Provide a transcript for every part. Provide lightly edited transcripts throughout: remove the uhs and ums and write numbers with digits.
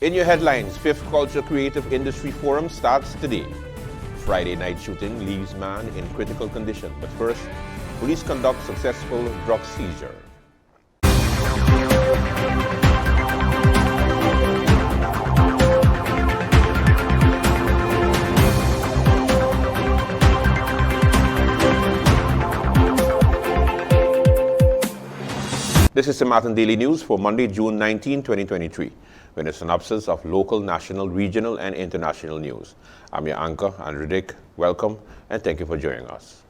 In your headlines, 5th Culture Creative Industry Forum starts today. Friday night shooting leaves man in critical condition. But first, police conduct successful drug seizure. This is the Martin Daily News for Monday, June 19, 2023. With a synopsis of local, national, regional, and international news. I'm your anchor, Andrew Dick. Welcome, and thank you for joining us.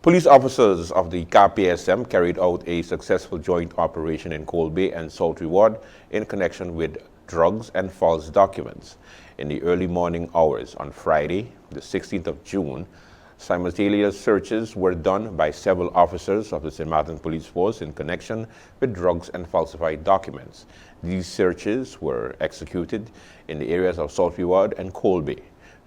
Police officers of the KPSM carried out a successful joint operation in Cold Bay and Sultry Ward in connection with drugs and false documents. In the early morning hours on Friday, the 16th of June, simultaneous searches were done by several officers of the St. Martin Police Force in connection with drugs and falsified documents. These searches were executed in the areas of Sultry Ward and Cold Bay.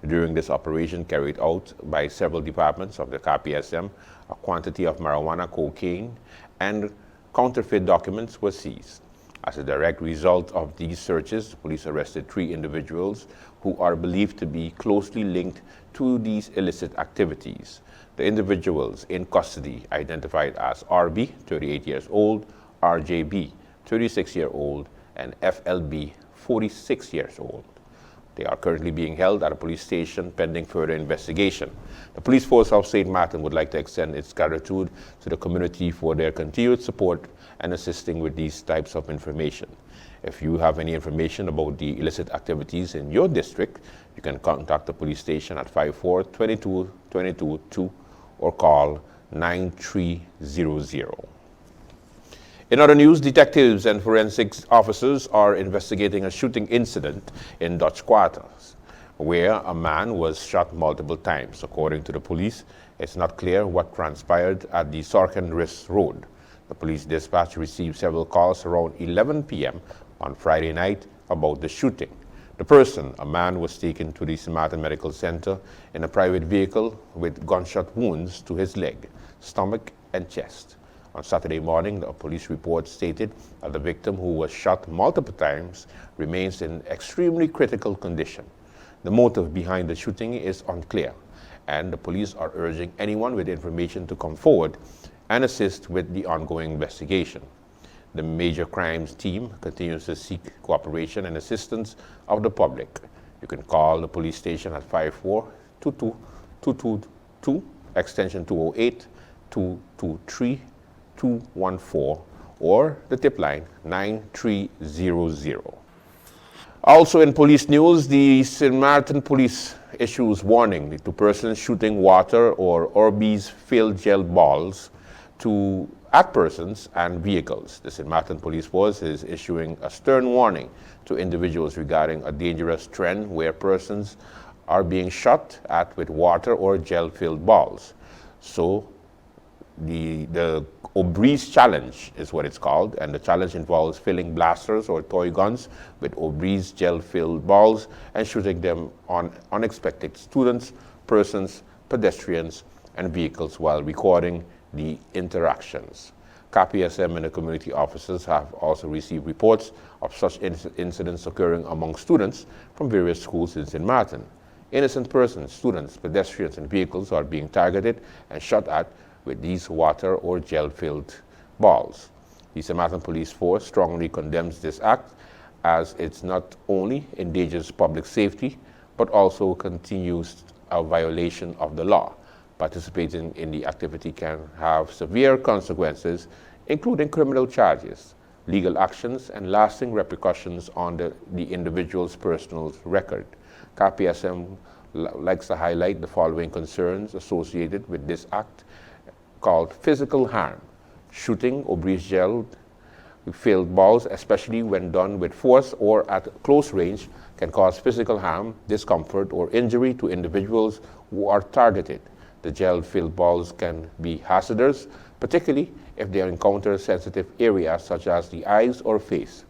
During this operation carried out by several departments of the KPSM, a quantity of marijuana, cocaine, and counterfeit documents were seized. As a direct result of these searches, the police arrested 3 individuals who are believed to be closely linked to these illicit activities. The individuals in custody identified as RB, 38 years old, RJB, 36-year-old, and FLB, 46 years old. They are currently being held at a police station pending further investigation. The police force of St. Martin would like to extend its gratitude to the community for their continued support and assisting with these types of information. If you have any information about the illicit activities in your district, you can contact the police station at 54-22-22-2 or call 9300. In other news, detectives and forensics officers are investigating a shooting incident in Dutch Quarters, where a man was shot multiple times. According to the police, it's not clear what transpired at the Sorkenris Road. The police dispatch received several calls around 11 p.m. on Friday night about the shooting. The person, a man, was taken to the St. Martin Medical Center in a private vehicle with gunshot wounds to his leg, stomach, and chest. On Saturday morning, the police report stated that the victim, who was shot multiple times, remains in extremely critical condition. The motive behind the shooting is unclear, and the police are urging anyone with information to come forward and assist with the ongoing investigation. The major crimes team continues to seek cooperation and assistance of the public. You can call the police station at 54-22-222, extension 208, 223, 214, or the tip line 9300. Also in police news, the St. Martin Police issues warning to persons shooting water or Orbeez filled gel balls at persons and vehicles. The St. Martin Police Force is issuing a stern warning to individuals regarding a dangerous trend where persons are being shot at with water or gel-filled balls. So the Orbeez challenge is what it's called, and the challenge involves filling blasters or toy guns with Orbeez gel-filled balls and shooting them on unexpected students, persons, pedestrians, and vehicles while recording the interactions. KPSM and the community officers have also received reports of such incidents occurring among students from various schools in St. Martin. Innocent persons, students, pedestrians, and vehicles are being targeted and shot at with these water or gel-filled balls. The St. Martin Police Force strongly condemns this act as it not only endangers public safety, but also continues a violation of the law. Participating in the activity can have severe consequences, including criminal charges, legal actions, and lasting repercussions on the individual's personal record. KPSM likes to highlight the following concerns associated with this act called physical harm. Shooting Orbeez gel-filled balls, especially when done with force or at close range, can cause physical harm, discomfort, or injury to individuals who are targeted. The gel-filled balls can be hazardous, particularly if they encounter sensitive areas such as the eyes or face.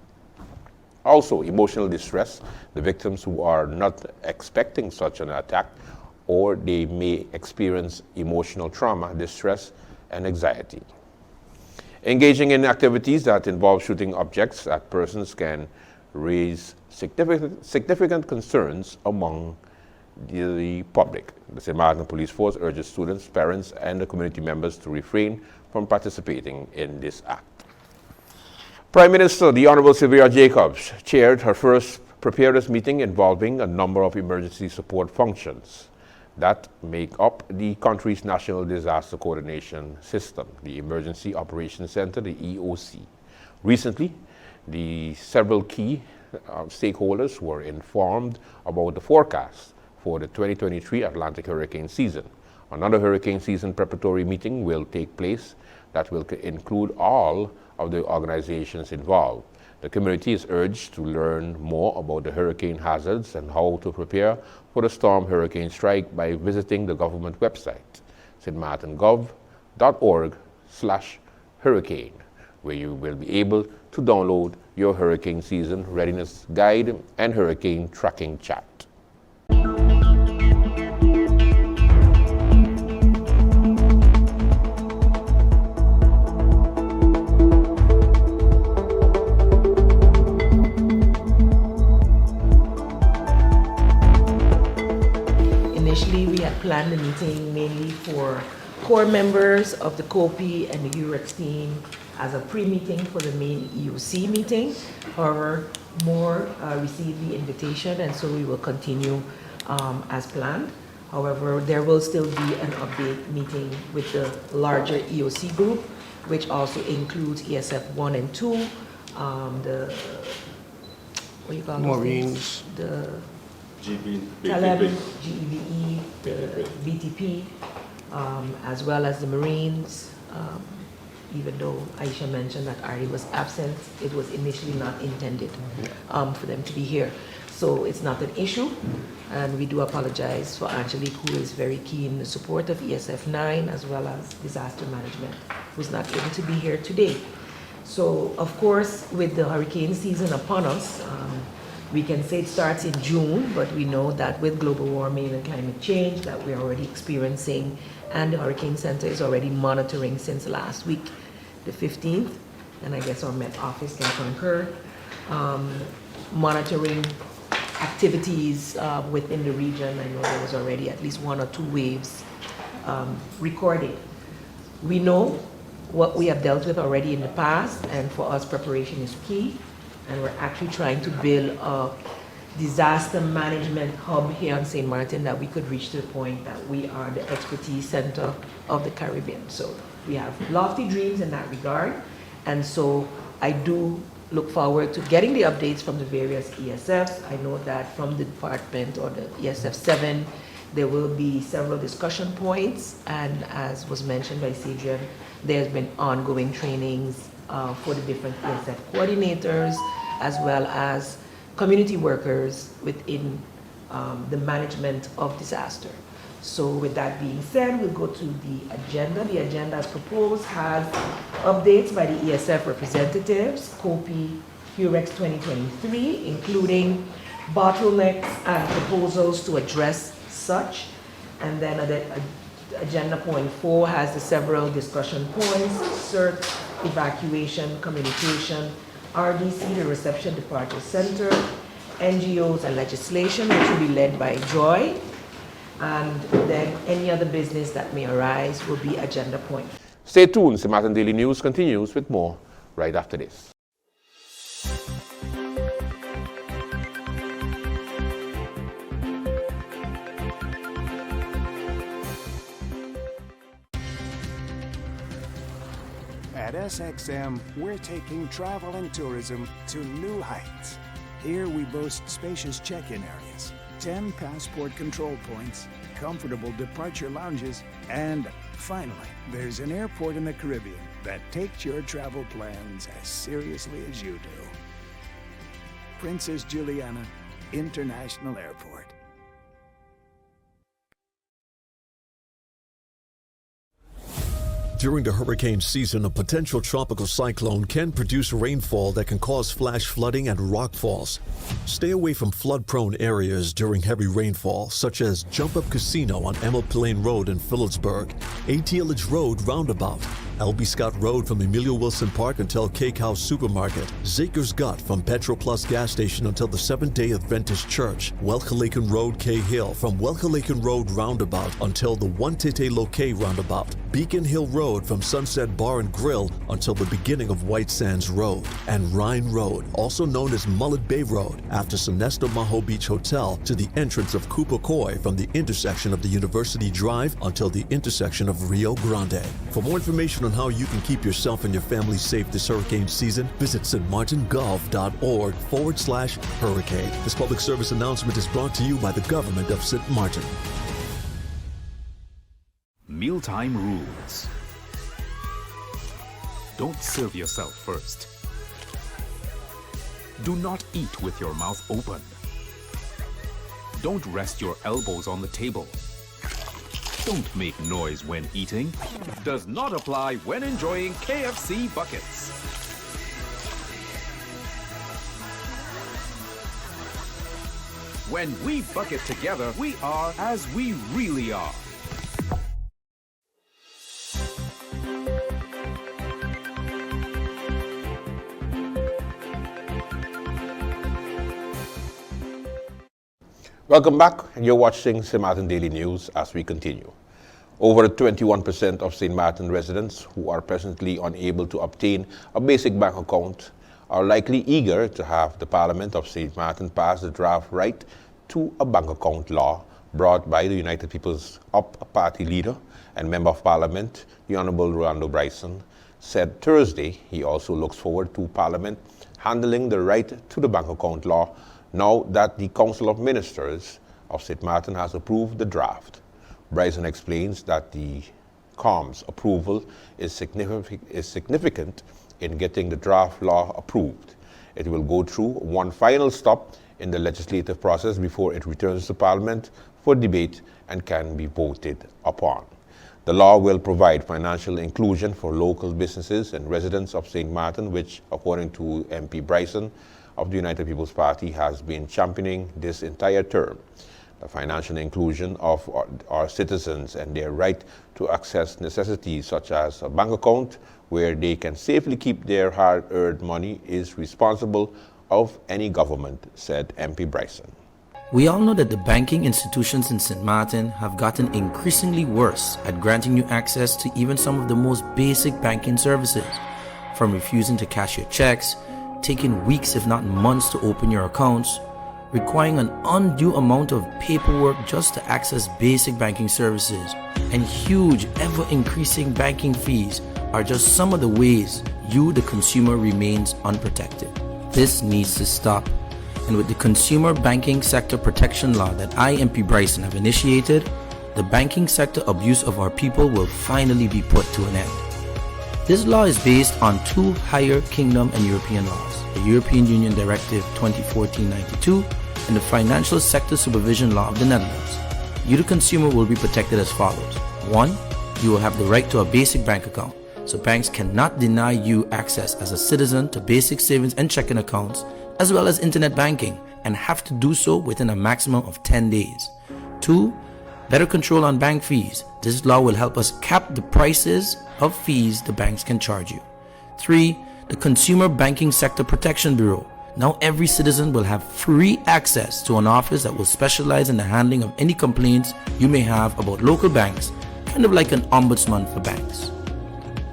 Also, emotional distress, the victims who are not expecting such an attack, or they may experience emotional trauma, distress, and anxiety. Engaging in activities that involve shooting objects at persons can raised significant concerns among the public. The St. Martin Police Force urges students, parents, and the community members to refrain from participating in this act. Prime Minister, the Honorable Sylvia Jacobs, chaired her first preparedness meeting involving a number of emergency support functions that make up the country's National Disaster Coordination System, the Emergency Operations Center, the EOC. Recently, the several key stakeholders were informed about the forecast for the 2023 Atlantic hurricane season. Another hurricane season preparatory meeting will take place that will include all of the organizations involved. The community is urged to learn more about the hurricane hazards and how to prepare for the storm hurricane strike by visiting the government website, stmartingov.org/hurricane, where you will be able to download your hurricane season readiness guide and hurricane tracking chart. Initially, we had planned the meeting mainly for core members of the COPI and the UREX team as a pre-meeting for the main EOC meeting. However, more received the invitation, and so we will continue as planned. However, there will still be an update meeting with the larger EOC group, which also includes ESF 1 and 2, the, what do you call those things? The Caleb, GEVE, the BTP, as well as the Marines. Even though Aisha mentioned that Ari was absent, it was initially not intended for them to be here. So it's not an issue, and we do apologize for Angelique, who is very keen in the support of ESF 9 as well as disaster management, who's not able to be here today. So of course, with the hurricane season upon us, we can say it starts in June, but we know that with global warming and climate change that we're already experiencing, and the Hurricane Center is already monitoring since last week, the 15th, and I guess our Met Office can concur, monitoring activities within the region. I know there was already at least 1 or 2 waves recorded. We know what we have dealt with already in the past, and for us preparation is key. And we're actually trying to build a disaster management hub here in St. Martin that we could reach to the point that we are the expertise center of the Caribbean. So we have lofty dreams in that regard. And so I do look forward to getting the updates from the various ESFs. I know that from the department or the ESF 7, there will be several discussion points. And as was mentioned by Cedrian, there's been ongoing trainings for the different ESF coordinators, as well as community workers within the management of disaster. So with that being said, we'll go to the agenda. The agenda as proposed has updates by the ESF representatives, COPI HUREX 2023, including bottlenecks and proposals to address such. And then agenda point 4 has the several discussion points: CERT, evacuation, communication, RDC, the Reception Departure Center, NGOs and legislation, which will be led by Joy, and then any other business that may arise will be agenda point. Stay tuned. St. Martin Daily News continues with more right after this. At SXM, we're taking travel and tourism to new heights. Here we boast spacious check-in areas, 10 passport control points, comfortable departure lounges, and finally, there's an airport in the Caribbean that takes your travel plans as seriously as you do. Princess Juliana International Airport. During the hurricane season, a potential tropical cyclone can produce rainfall that can cause flash flooding and rockfalls. Stay away from flood-prone areas during heavy rainfall, such as Jump Up Casino on Emma Plain Road in Phillipsburg, ATLH Road Roundabout, L.B. Scott Road from Emilio Wilson Park until Cake House Supermarket, Zakers Gut from Petro Plus gas station until the Seventh-day Adventist Church, Welkalaken Road, Cahill from Welkalaken Road roundabout until the Wantite Loke roundabout, Beacon Hill Road from Sunset Bar and Grill until the beginning of White Sands Road, and Rhine Road, also known as Mullet Bay Road, after Sonesto Maho Beach Hotel to the entrance of Cooper Coy from the intersection of the University Drive until the intersection of Rio Grande. For more information on how you can keep yourself and your family safe this hurricane season, visit stmartingolf.org/hurricane. This public service announcement is brought to you by the government of St. Martin. Mealtime rules. Don't serve yourself first. Do not eat with your mouth open. Don't rest your elbows on the table. Don't make noise when eating. Does not apply when enjoying KFC buckets. When we bucket together, we are as we really are. Welcome back. You're watching St. Martin Daily News as we continue. Over 21% of St. Martin residents who are presently unable to obtain a basic bank account are likely eager to have the Parliament of St. Martin pass the draft right to a bank account law brought by the United People's UP party leader and Member of Parliament, the Honorable Rolando Bryson, said Thursday he also looks forward to Parliament handling the right to the bank account law now that the Council of Ministers of St. Martin has approved the draft. Bryson explains that the COM's approval is significant in getting the draft law approved. It will go through one final stop in the legislative process before it returns to Parliament for debate and can be voted upon. The law will provide financial inclusion for local businesses and residents of St. Martin, which, according to MP Bryson of the United People's Party, has been championing this entire term. The financial inclusion of our citizens and their right to access necessities such as a bank account where they can safely keep their hard-earned money is responsible of any government, said MP Bryson. We all know that the banking institutions in St. Martin have gotten increasingly worse at granting you access to even some of the most basic banking services, from refusing to cash your checks, taking weeks if not months to open your accounts, requiring an undue amount of paperwork just to access basic banking services, and huge, ever-increasing banking fees are just some of the ways you, the consumer, remains unprotected. This needs to stop. And with the Consumer Banking Sector Protection Law that I, MP Bryson, have initiated, the banking sector abuse of our people will finally be put to an end. This law is based on two higher kingdom and European laws, the European Union Directive 2014-92 and the Financial Sector Supervision Law of the Netherlands. You, the consumer, will be protected as follows. 1. You will have the right to a basic bank account, so banks cannot deny you access as a citizen to basic savings and checking accounts, as well as internet banking, and have to do so within a maximum of 10 days. 2. Better control on bank fees. This law will help us cap the prices of fees the banks can charge you. 3. The Consumer Banking Sector Protection Bureau. Now every citizen will have free access to an office that will specialize in the handling of any complaints you may have about local banks, kind of like an ombudsman for banks.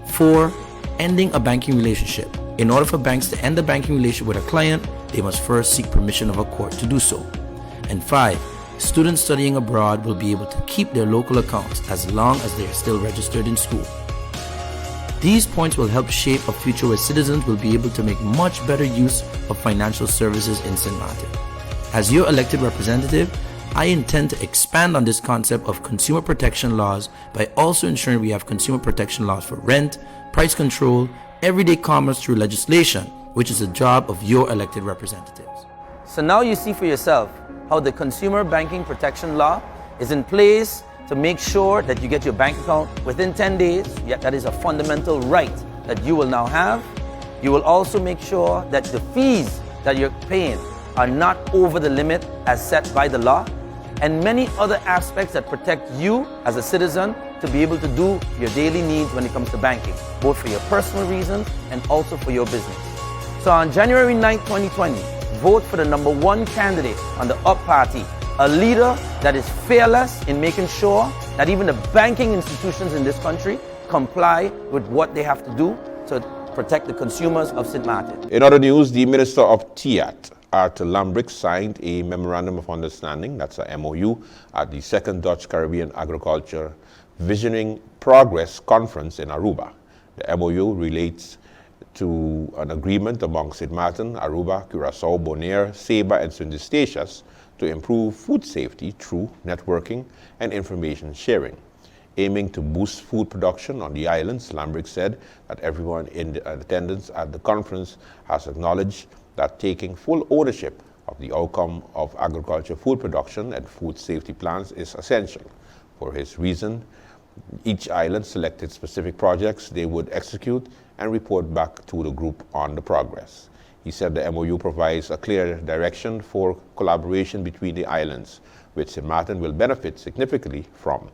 4. Ending a banking relationship. In order for banks to end a banking relationship with a client, they must first seek permission of a court to do so. And 5. Students studying abroad will be able to keep their local accounts as long as they are still registered in school. These points will help shape a future where citizens will be able to make much better use of financial services in St. Martin. As your elected representative, I intend to expand on this concept of consumer protection laws by also ensuring we have consumer protection laws for rent, price control, everyday commerce through legislation, which is the job of your elected representatives. So now you see for yourself how the Consumer Banking Protection Law is in place to make sure that you get your bank account within 10 days. Yet that is a fundamental right that you will now have. You will also make sure that the fees that you're paying are not over the limit as set by the law. and many other aspects that protect you as a citizen to be able to do your daily needs when it comes to banking, both for your personal reasons and also for your business. So on January 9, 2020, vote for the #1 candidate on the UP party, a leader that is fearless in making sure that even the banking institutions in this country comply with what they have to do to protect the consumers of St. Martin. In other news, the Minister of TIAT, Arthur Lambrix, signed a Memorandum of Understanding, that's a MOU, at the Second Dutch Caribbean Agriculture Visioning Progress Conference in Aruba. The MOU relates to an agreement among St. Martin, Aruba, Curacao, Bonaire, Saba, and St. Eustatius to improve food safety through networking and information sharing. Aiming to boost food production on the islands, Lambrix said that everyone in attendance at the conference has acknowledged that taking full ownership of the outcome of agriculture food production and food safety plans is essential. For his reason, each island selected specific projects they would execute and report back to the group on the progress. He said the MOU provides a clear direction for collaboration between the islands, which St. Martin will benefit significantly from.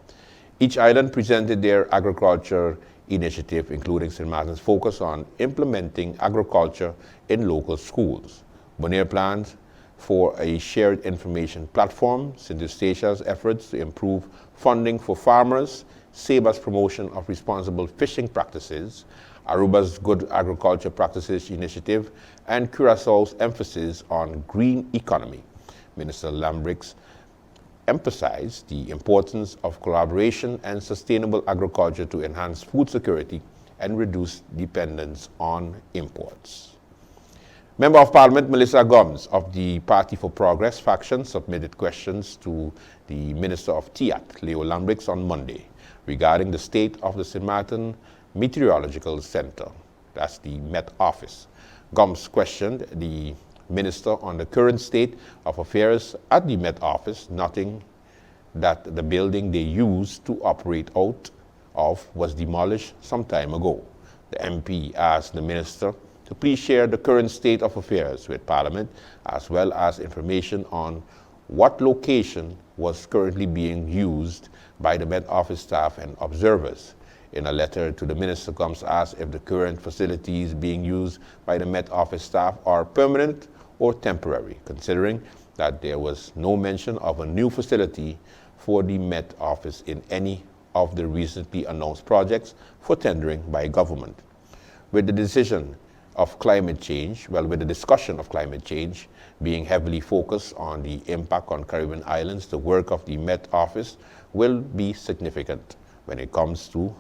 Each island presented their agriculture initiative, including St. Martin's focus on implementing agriculture in local schools. Bonaire plans for a shared information platform, St. Eustatius' efforts to improve funding for farmers, Saba's promotion of responsible fishing practices, Aruba's Good Agriculture Practices Initiative, and Curaçao's emphasis on green economy. Minister Lambrix emphasized the importance of collaboration and sustainable agriculture to enhance food security and reduce dependence on imports. Member of Parliament Melissa Gomes of the Party for Progress faction submitted questions to the Minister of TIAT, Leo Lambrix, on Monday regarding the state of the St. Martin Meteorological Center, that's the Met Office. Gomes questioned the Minister on the current state of affairs at the Met Office, noting that the building they used to operate out of was demolished some time ago. The MP asked the Minister to please share the current state of affairs with Parliament, as well as information on what location was currently being used by the Met Office staff and observers. In a letter to the Minister, Gomes asked if the current facilities being used by the Met Office staff are permanent or temporary, considering that there was no mention of a new facility for the Met Office in any of the recently announced projects for tendering by government. With the discussion of climate change being heavily focused on the impact on Caribbean islands, the work of the Met Office will be significant when it comes to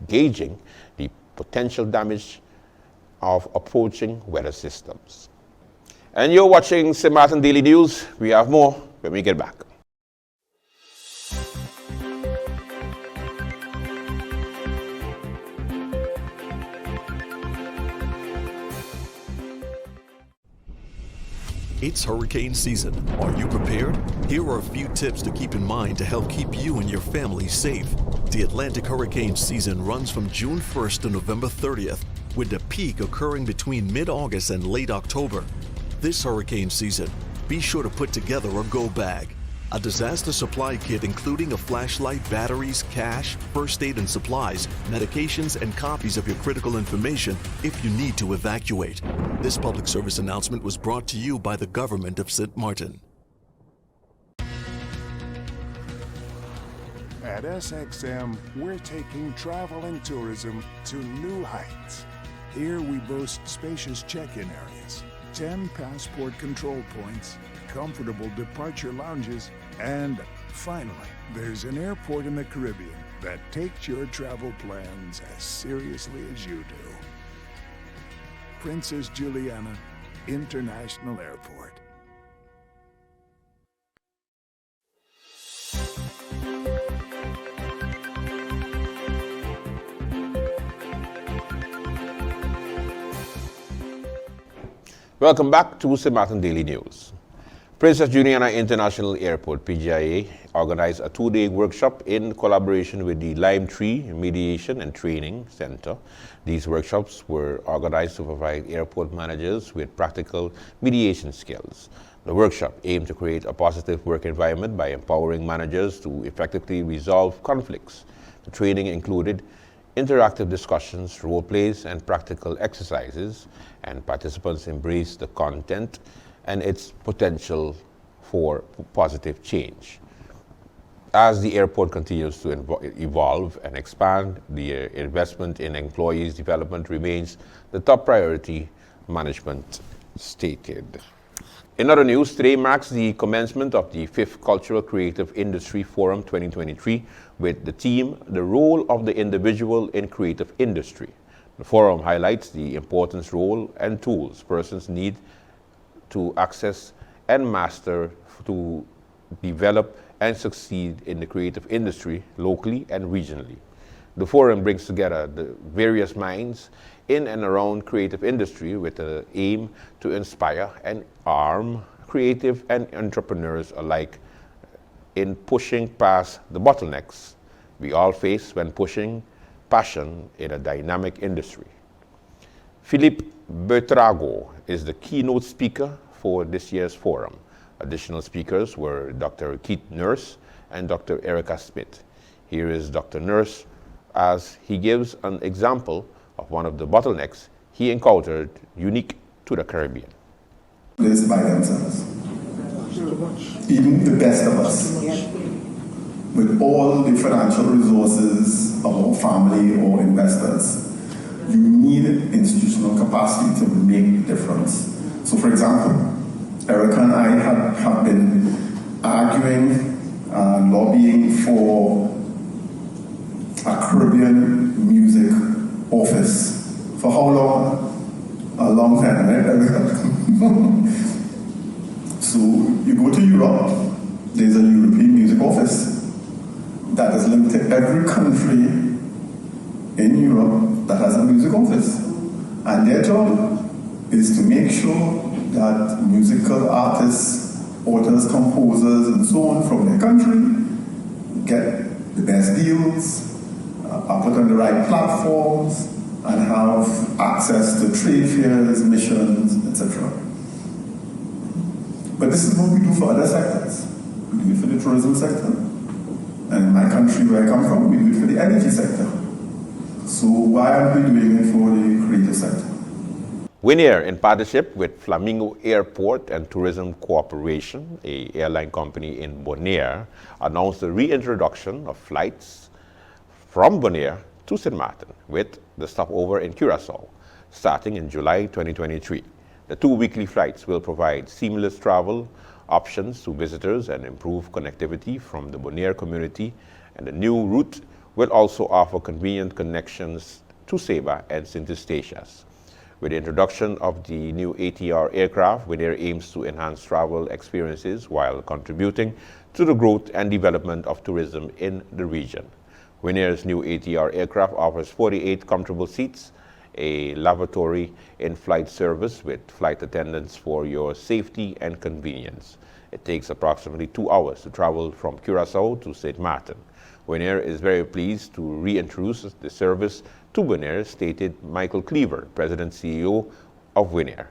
gauging the potential damage of approaching weather systems. And you're watching St. Martin Daily News. We have more when we get back. It's hurricane season. Are you prepared? Here are a few tips to keep in mind to help keep you and your family safe. The Atlantic hurricane season runs from June 1st to November 30th, with the peak occurring between mid-August and late October. This hurricane season, be sure to put together a go bag, a disaster supply kit including a flashlight, batteries, cash, first aid and supplies, medications, and copies of your critical information if you need to evacuate. This public service announcement was brought to you by the government of St. Martin. At SXM, we're taking travel and tourism to new heights. Here we boast spacious check-in areas, 10 passport control points, comfortable departure lounges, and finally, there's an airport in the Caribbean that takes your travel plans as seriously as you do. Princess Juliana International Airport. Welcome back to St. Martin Daily News. Princess Juliana International Airport, PGIA, organized a two-day workshop in collaboration with the Lime Tree Mediation and Training Center. These workshops were organized to provide airport managers with practical mediation skills. The workshop aimed to create a positive work environment by empowering managers to effectively resolve conflicts. The training included interactive discussions, role plays, and practical exercises, and participants embraced the content and its potential for positive change. As the airport continues to evolve and expand, the investment in employees' development remains the top priority, management stated. In other news, today marks the commencement of the 5th Cultural Creative Industry Forum 2023 with the theme, The Role of the Individual in Creative Industry. The forum highlights the important role and tools persons need to access and master to develop and succeed in the creative industry locally and regionally. The forum brings together the various minds in and around creative industry with the aim to inspire and arm creative and entrepreneurs alike in pushing past the bottlenecks we all face when pushing passion in a dynamic industry. Philippe Bertrago is the keynote speaker for this year's forum. Additional speakers were Dr. Keith Nurse and Dr. Erica Smith. Here is Dr. Nurse as he gives an example of one of the bottlenecks he encountered unique to the Caribbean. Lives by themselves. Even the best of us, with all the financial resources of our family or investors, you need institutional capacity to make a difference. So for example, Erica and I have been arguing, lobbying for a Caribbean music office. For how long? A long time, right, Erica? So you go to Europe, there's a European music office that is linked to every country in Europe that has a music office. And their job is to make sure that musical artists, authors, composers, and so on from their country get the best deals, are put on the right platforms, and have access to trade fairs, missions, etc. But this is what we do for other sectors. We do it for the tourism sector. And in my country where I come from, we do it for the energy sector. So why aren't we doing it for the creative sector? Winair, in partnership with Flamingo Airport and Tourism Corporation, a airline company in Bonaire, announced the reintroduction of flights from Bonaire to St. Martin with the stopover in Curaçao, starting in July 2023. The 2 weekly flights will provide seamless travel options to visitors and improve connectivity from the Bonaire community, and the new route will also offer convenient connections to Saba and St. Eustatius. With the introduction of the new ATR aircraft, Winair aims to enhance travel experiences while contributing to the growth and development of tourism in the region. Winair's new ATR aircraft offers 48 comfortable seats, a lavatory in-flight service with flight attendants for your safety and convenience. It takes approximately 2 hours to travel from Curaçao to St. Martin. Winair is very pleased to reintroduce the service to Bonaire, stated Michael Cleaver, President CEO of Winair.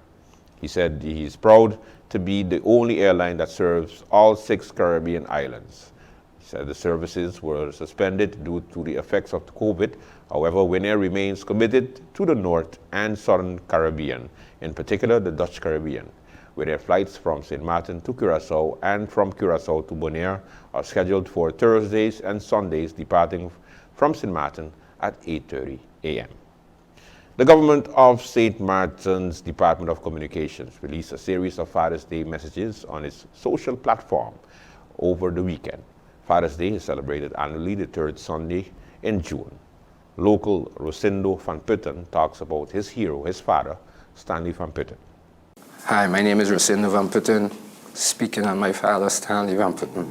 He said he is proud to be the only airline that serves all 6 Caribbean islands. He said the services were suspended due to the effects of COVID. However, Winair remains committed to the North and Southern Caribbean, in particular the Dutch Caribbean, where their flights from St. Martin to Curaçao and from Curaçao to Bonaire are scheduled for Thursdays and Sundays, departing from St. Martin at 8:30 a.m. The government of St. Martin's Department of Communications released a series of Father's Day messages on its social platform over the weekend. Father's Day is celebrated annually the 3rd Sunday in June. Local Rosindo Van Putten talks about his hero, his father, Stanley Van Putten. Hi, my name is Rosindo Van Putten, speaking on my father, Stanley Van Putten.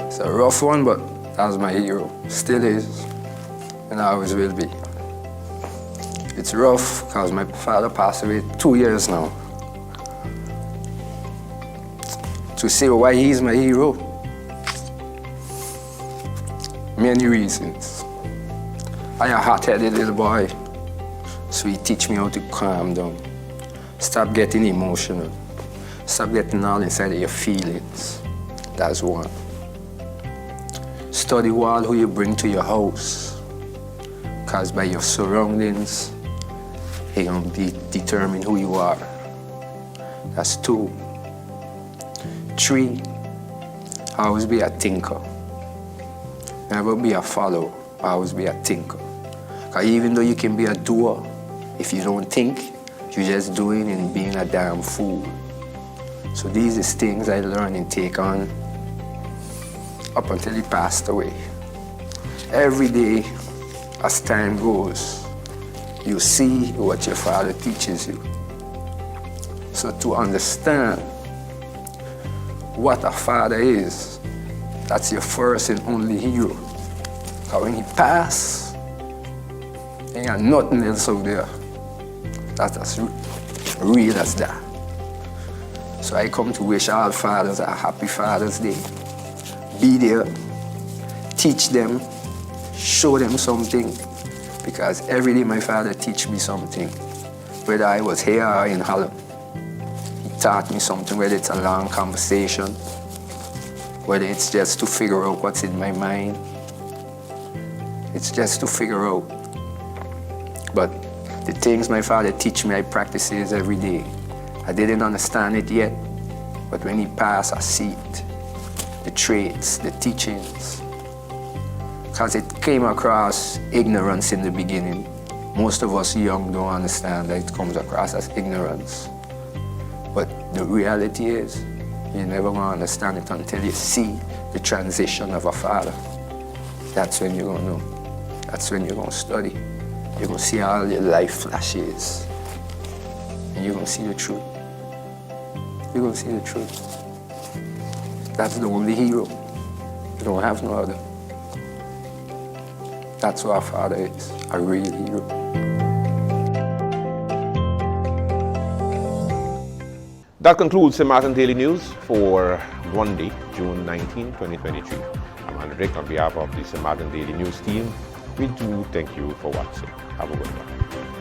It's a rough one, but that was my hero. Still is, and always will be. It's rough because my father passed away 2 years now. To say why he's my hero, many reasons. I a hot-headed little boy, so he teach me how to calm down. Stop getting emotional. Stop getting all inside of your feelings. That's one. Study well who you bring to your house, because by your surroundings, you're going to determine who you are. That's two. Three, always be a thinker. Never be a follower, always be a thinker. Because even though you can be a doer, if you don't think, you're just doing and being a damn fool. So these is things I learned and take on up until he passed away. Every day, as time goes, you see what your father teaches you. So to understand what a father is, that's your first and only hero. Because when he passed, there ain't nothing else out there that's as real as that. So I come to wish all fathers a happy Father's Day. Be there, teach them, show them something. Because every day my father teach me something. Whether I was here or in Holland, he taught me something, whether it's a long conversation, whether it's just to figure out what's in my mind. It's just to figure out. But the things my father teach me, I practice it every day. I didn't understand it yet, but when he passed, I see it. The traits, the teachings. Because it came across ignorance in the beginning. Most of us young don't understand that it comes across as ignorance. But the reality is, you're never going to understand it until you see the transition of a father. That's when you're going to know. That's when you're going to study. You're going to see all your life flashes. And you're going to see the truth. You're going to see the truth. That's the only hero. You don't have no other. That's what our father is, a real hero. That concludes the St. Martin Daily News for Monday, June 19, 2023. I'm Hendrik on behalf of the St. Martin Daily News team. We do thank you for watching. Have a good one.